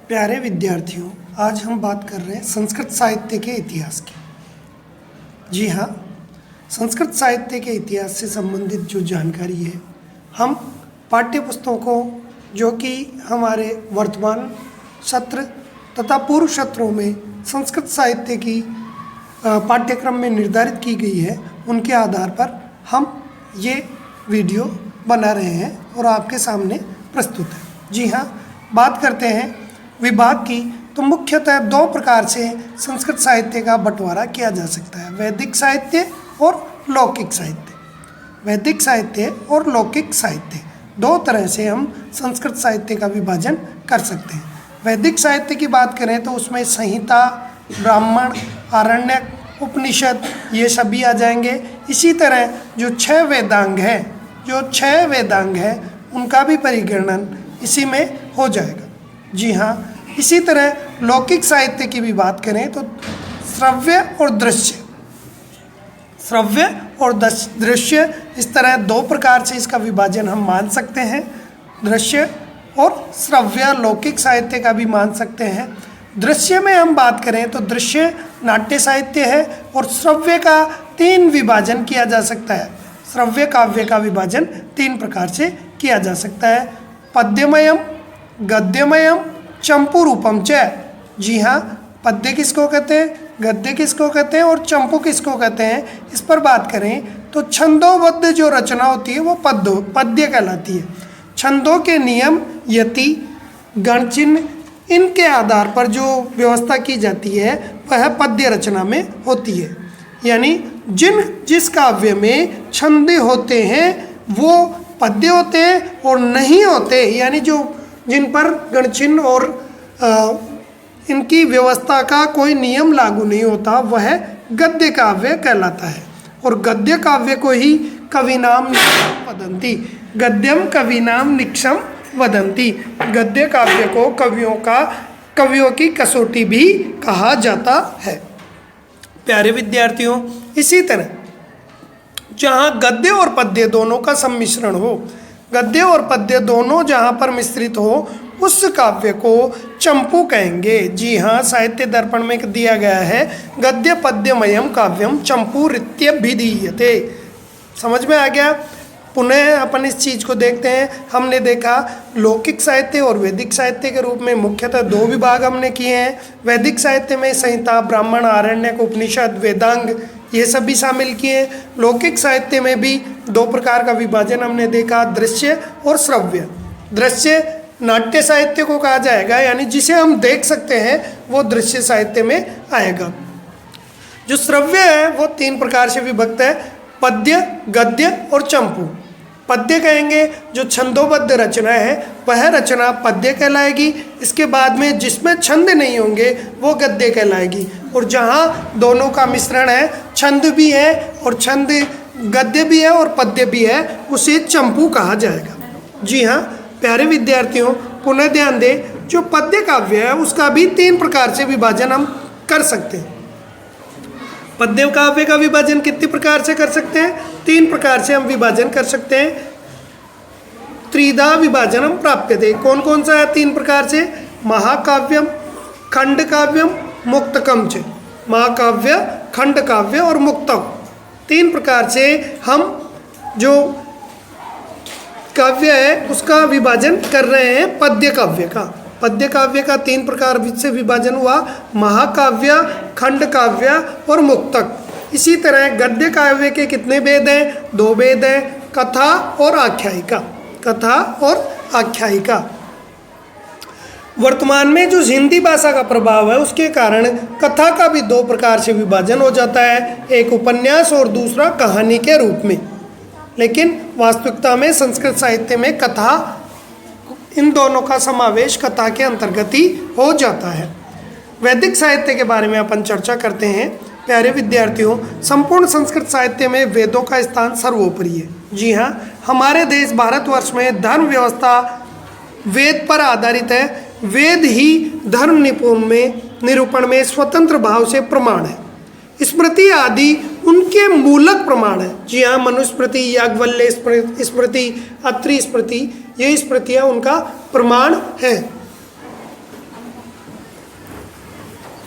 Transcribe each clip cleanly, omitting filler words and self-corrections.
प्यारे विद्यार्थियों, आज हम बात कर रहे हैं संस्कृत साहित्य के इतिहास की। जी हाँ, संस्कृत साहित्य के इतिहास से संबंधित जो जानकारी है, हम पाठ्य पुस्तकों जो कि हमारे वर्तमान सत्र तथा पूर्व सत्रों में संस्कृत साहित्य की पाठ्यक्रम में निर्धारित की गई है, उनके आधार पर हम ये वीडियो बना रहे हैं और आपके सामने प्रस्तुत है। जी हाँ, बात करते हैं विभाग की, तो मुख्यतः दो प्रकार से संस्कृत साहित्य का बंटवारा किया जा सकता है, वैदिक साहित्य और लौकिक साहित्य। वैदिक साहित्य और लौकिक साहित्य दो तरह से हम संस्कृत साहित्य का विभाजन कर सकते हैं। वैदिक साहित्य की बात करें तो उसमें संहिता, ब्राह्मण, आरण्यक, उपनिषद ये सभी आ जाएंगे। इसी तरह जो छह वेदांग है उनका भी परिगणन इसी में हो जाएगा। जी हाँ, इसी तरह लौकिक साहित्य की भी बात करें तो श्रव्य और दृश्य इस तरह दो प्रकार से इसका विभाजन हम मान सकते हैं। दृश्य और श्रव्य लौकिक साहित्य का भी मान सकते हैं। दृश्य में हम बात करें तो दृश्य नाट्य साहित्य है और श्रव्य का तीन विभाजन किया जा सकता है। श्रव्य काव्य का विभाजन तीन प्रकार से किया जा सकता है, पद्यमयम, गद्यमयम, चंपू रूपम च। जी हाँ, पद्य किसको कहते हैं, गद्य किसको कहते हैं और चंपू किसको कहते हैं, इस पर बात करें तो छंदोबद्ध जो रचना होती है वो पद्य कहलाती है। छंदों के नियम, यति, गणचिन्ह, इनके आधार पर जो व्यवस्था की जाती है वह पद्य रचना में होती है। यानी जिस काव्य में छंद होते हैं वो पद्य होते हैं और नहीं होते, यानी जिन पर गणचिन्ह और इनकी व्यवस्था का कोई नियम लागू नहीं होता, वह गद्य काव्य कहलाता है। और गद्य काव्य को ही कविनाम निक्षम वदंती, गद्यम कविनाम निक्षम वदंती, गद्य काव्य को कवियों की कसौटी भी कहा जाता है। प्यारे विद्यार्थियों, इसी तरह जहाँ गद्य और पद्य दोनों का सम्मिश्रण हो, गद्य और पद्य दोनों जहाँ पर मिश्रित हो, उस काव्य को चंपू कहेंगे। जी हाँ, साहित्य दर्पण में दिया गया है, गद्य पद्यमयम काव्यम चंपूरित्यभिधीयते। समझ में आ गया? पुनः अपन इस चीज़ को देखते हैं। हमने देखा लौकिक साहित्य और वैदिक साहित्य के रूप में मुख्यतः दो विभाग हमने किए हैं। वैदिक साहित्य में संहिता, ब्राह्मण, आरण्यक, उपनिषद, वेदांग ये सभी शामिल किए। लौकिक साहित्य में भी दो प्रकार का विभाजन हमने देखा, दृश्य और श्रव्य। दृश्य नाट्य साहित्य को कहा जाएगा, यानी जिसे हम देख सकते हैं वो दृश्य साहित्य में आएगा। जो श्रव्य है वो तीन प्रकार से विभक्त है, पद्य, गद्य और चंपू। पद्य कहेंगे जो छंदोबद्ध रचना है वह रचना पद्य कहलाएगी। इसके बाद में जिसमें छंद नहीं होंगे वो गद्य कहलाएगी। और जहाँ दोनों का मिश्रण है, छंद भी है और गद्य भी है और पद्य भी है, उसे चंपू कहा जाएगा। जी हाँ प्यारे विद्यार्थियों, पुनः ध्यान दें, जो पद्य काव्य है उसका भी तीन प्रकार से विभाजन हम कर सकते हैं। पद्य काव्य का विभाजन कितने प्रकार से कर सकते हैं? तीन प्रकार से हम विभाजन कर सकते हैं। त्रिधा विभाजनम प्राप्यते। कौन कौन सा है तीन प्रकार से? महाकाव्यम, खंड काव्यम, मुक्तकम च। महाकाव्य, खंड काव्य और मुक्तक, तीन प्रकार से हम जो काव्य है उसका विभाजन कर रहे हैं पद्य काव्य का। पद्य काव्य का तीन प्रकार से विभाजन हुआ, महाकाव्य, खंड काव्य और मुक्तक। इसी तरह गद्य काव्य के कितने भेद हैं? दो भेद हैं, कथा और आख्यायिका। कथा और आख्यायिका। वर्तमान में जो हिंदी भाषा का प्रभाव है उसके कारण कथा का भी दो प्रकार से विभाजन हो जाता है, एक उपन्यास और दूसरा कहानी के रूप में। लेकिन वास्तविकता में संस्कृत साहित्य में कथा, इन दोनों का समावेश कथा के अंतर्गत ही हो जाता है। वैदिक साहित्य के बारे में अपन चर्चा करते हैं। प्यारे विद्यार्थियों, संपूर्ण संस्कृत साहित्य में वेदों का स्थान सर्वोपरि है। जी हाँ, हमारे देश भारतवर्ष में धर्म व्यवस्था वेद पर आधारित है। वेद ही धर्म निरूपण में स्वतंत्र भाव से प्रमाण है। स्मृति आदि उनके मूलक प्रमाण है। जी हाँ, मनुस्मृति, याज्ञवल्क्य स्मृति, अत्रि स्मृति, ये स्मृतियाँ उनका प्रमाण है।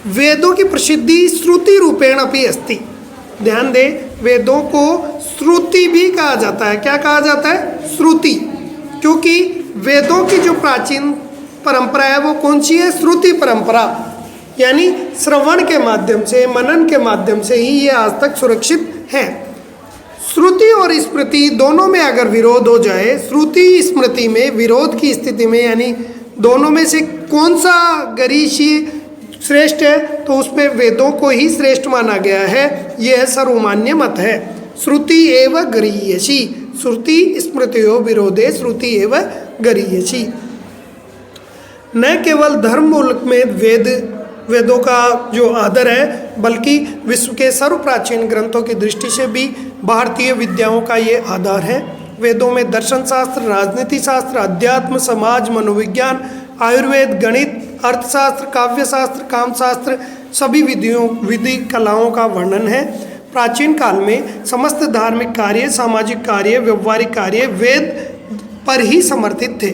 वेदों की प्रसिद्धि श्रुति रूपेण अपि अस्ति। ध्यान दें, वेदों को श्रुति भी कहा जाता है। क्या कहा जाता है? श्रुति। क्योंकि वेदों की जो प्राचीन परंपरा है वो कौन सी है? श्रुति परंपरा, यानी श्रवण के माध्यम से, मनन के माध्यम से ही ये आज तक सुरक्षित है। श्रुति और स्मृति दोनों में अगर विरोध हो जाए, श्रुति स्मृति में विरोध की स्थिति में, यानी दोनों में से कौन सा गरीषी श्रेष्ठ है, तो उसमें वेदों को ही श्रेष्ठ माना गया है। यह सर्वमान्य मत है। श्रुति एव गरीयसी, श्रुति स्मृतियों विरोधे श्रुति एव गरीयसी। न केवल धर्म मूलक में वेदों का जो आदर है, बल्कि विश्व के सर्व प्राचीन ग्रंथों की दृष्टि से भी भारतीय विद्याओं का ये आधार है। वेदों में दर्शन शास्त्र, राजनीति शास्त्र, अध्यात्म, समाज, मनोविज्ञान, आयुर्वेद, गणित, अर्थशास्त्र, काव्यशास्त्र, कामशास्त्र, सभी विधि कलाओं का वर्णन है। प्राचीन काल में समस्त धार्मिक कार्य, सामाजिक कार्य, व्यवहारिक कार्य वेद पर ही समर्थित थे।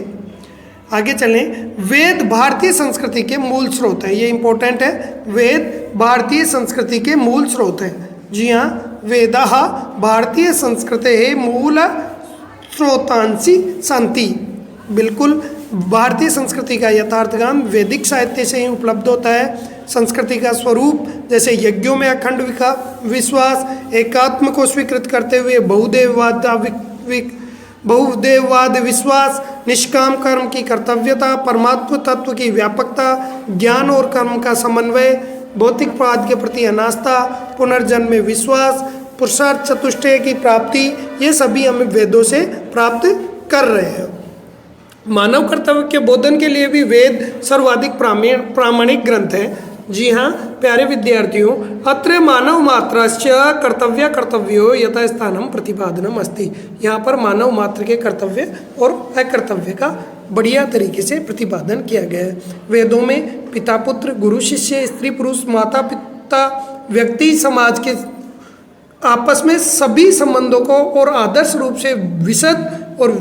आगे चलें। वेद भारतीय संस्कृति के मूल स्रोत हैं। ये इंपॉर्टेंट है। वेद भारतीय संस्कृति के मूल स्रोत हैं। जी हाँ, वेदाः भारतीय संस्कृतेः मूल स्रोतांसि सन्ति। बिल्कुल, भारतीय संस्कृति का यथार्थगान वैदिक साहित्य से ही उपलब्ध होता है। संस्कृति का स्वरूप, जैसे यज्ञों में अखंड विश्वास, एकात्म को स्वीकृत करते हुए बहुदेववाद विश्वास, निष्काम कर्म की कर्तव्यता, परमात्म तत्व की व्यापकता, ज्ञान और कर्म का समन्वय, भौतिकवाद के प्रति अनास्था, पुनर्जन्म में विश्वास, पुरुषार्थ चतुष्टय की प्राप्ति, ये सभी हम वेदों से प्राप्त कर रहे हैं। मानव कर्तव्य के बोधन के लिए भी वेद सर्वाधिक प्रामाणिक ग्रंथ है। जी हाँ प्यारे विद्यार्थियों, अत्र मानव मात्रस्य कर्तव्यो यथा स्थानम प्रतिपादनम अस्ति। यहाँ पर मानव मात्र के कर्तव्य और अकर्तव्य का बढ़िया तरीके से प्रतिपादन किया गया है। वेदों में पिता पुत्र, गुरु शिष्य, स्त्री पुरुष, माता पिता, व्यक्ति, समाज के आपस में सभी संबंधों को और आदर्श रूप से विशद और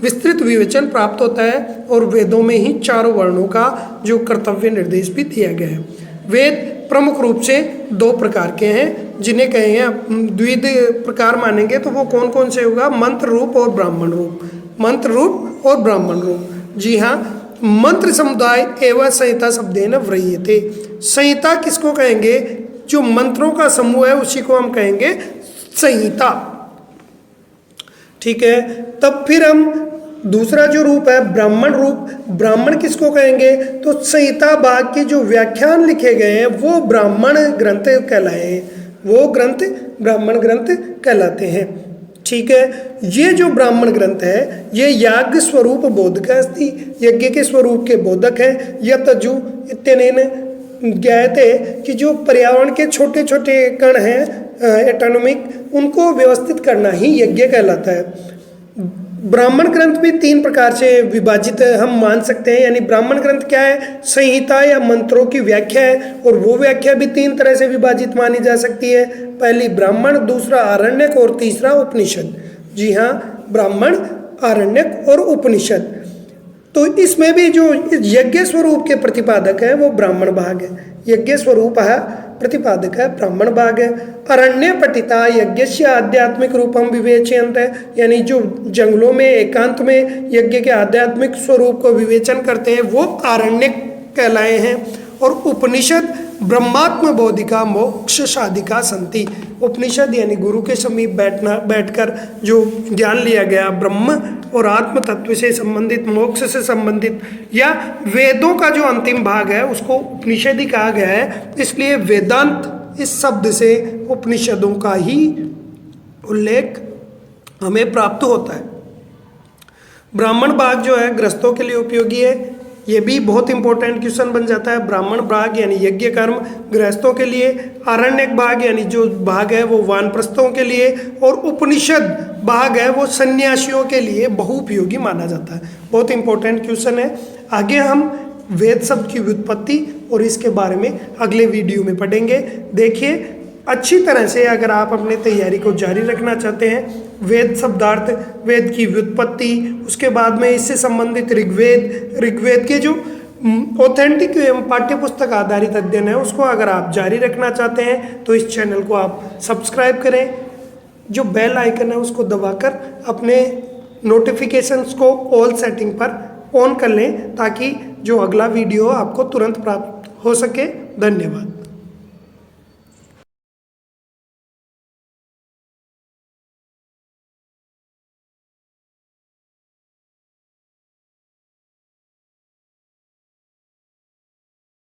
विस्तृत विवेचन प्राप्त होता है। और वेदों में ही चारों वर्णों का जो कर्तव्य निर्देश भी दिया गया है। वेद प्रमुख रूप से दो प्रकार के हैं, जिन्हें कहेंगे द्विध प्रकार मानेंगे तो वो कौन कौन से होगा? मंत्र रूप और ब्राह्मण रूप। मंत्र रूप और ब्राह्मण रूप। जी हाँ, मंत्र समुदाय एवं संहिता शब्देन व्रियते। संहिता किसको कहेंगे? जो मंत्रों का समूह है उसी को हम कहेंगे संहिता। ठीक है, तब फिर हम दूसरा जो रूप है ब्राह्मण रूप। ब्राह्मण किसको कहेंगे? तो संहिता भाग के जो व्याख्यान लिखे गए हैं वो ब्राह्मण ग्रंथ कहलाए हैं। वो ग्रंथ ब्राह्मण ग्रंथ कहलाते हैं। ठीक है, ये जो ब्राह्मण ग्रंथ है ये याज्ञ स्वरूप बोधक अस्ति, यज्ञ के स्वरूप के बोधक है। यतजु इत्यनेन ज्ञायते कि जो पर्यावरण के छोटे छोटे कण हैं एटॉमिक, उनको व्यवस्थित करना ही यज्ञ कहलाता है। ब्राह्मण ग्रंथ भी तीन प्रकार से विभाजित हम मान सकते हैं। यानी ब्राह्मण ग्रंथ क्या है? संहिता या मंत्रों की व्याख्या है, और वो व्याख्या भी तीन तरह से विभाजित मानी जा सकती है। पहली ब्राह्मण, दूसरा आरण्यक और तीसरा उपनिषद। जी हाँ, ब्राह्मण, आरण्यक और उपनिषद। तो इसमें भी जो यज्ञ स्वरूप के प्रतिपादक है वो ब्राह्मण भाग है। यज्ञ स्वरूप है प्रतिपादक है ब्राह्मण भाग है। अरण्य पठिता यज्ञस्य आध्यात्मिक रूपम विवेचयन्ते, यानी जो जंगलों में एकांत में यज्ञ के आध्यात्मिक स्वरूप को विवेचन करते हैं वो आरण्यक कहलाए हैं। और उपनिषद ब्रह्मात्म बोधिका मोक्ष साधिका संति। उपनिषद यानी गुरु के समीप बैठकर जो ज्ञान लिया गया ब्रह्म और आत्म तत्व से संबंधित, मोक्ष से संबंधित, या वेदों का जो अंतिम भाग है उसको उपनिषद ही कहा गया है। इसलिए वेदांत इस शब्द से उपनिषदों का ही उल्लेख हमें प्राप्त होता है। ब्राह्मण भाग जो है गृहस्थों के लिए उपयोगी है। ये भी बहुत इंपॉर्टेंट क्वेश्चन बन जाता है। ब्राह्मण भाग यानी यज्ञ कर्म गृहस्थों के लिए, आरण्यक भाग यानी जो भाग है वो वानप्रस्थों के लिए, और उपनिषद भाग है वो सन्यासियों के लिए बहुउपयोगी माना जाता है। बहुत इंपॉर्टेंट क्वेश्चन है। आगे हम वेद शब्द की व्युत्पत्ति और इसके बारे में अगले वीडियो में पढ़ेंगे। देखिए अच्छी तरह से अगर आप अपनी तैयारी को जारी रखना चाहते हैं, वेद शब्दार्थ, वेद की व्युत्पत्ति, उसके बाद में इससे संबंधित ऋग्वेद के जो ऑथेंटिक एवं पाठ्य पुस्तक आधारित अध्ययन है उसको अगर आप जारी रखना चाहते हैं तो इस चैनल को आप सब्सक्राइब करें, जो बेल आइकन है उसको दबाकर अपने नोटिफिकेशंस को ऑल सेटिंग पर ऑन कर लें ताकि जो अगला वीडियो आपको तुरंत प्राप्त हो सके। धन्यवाद।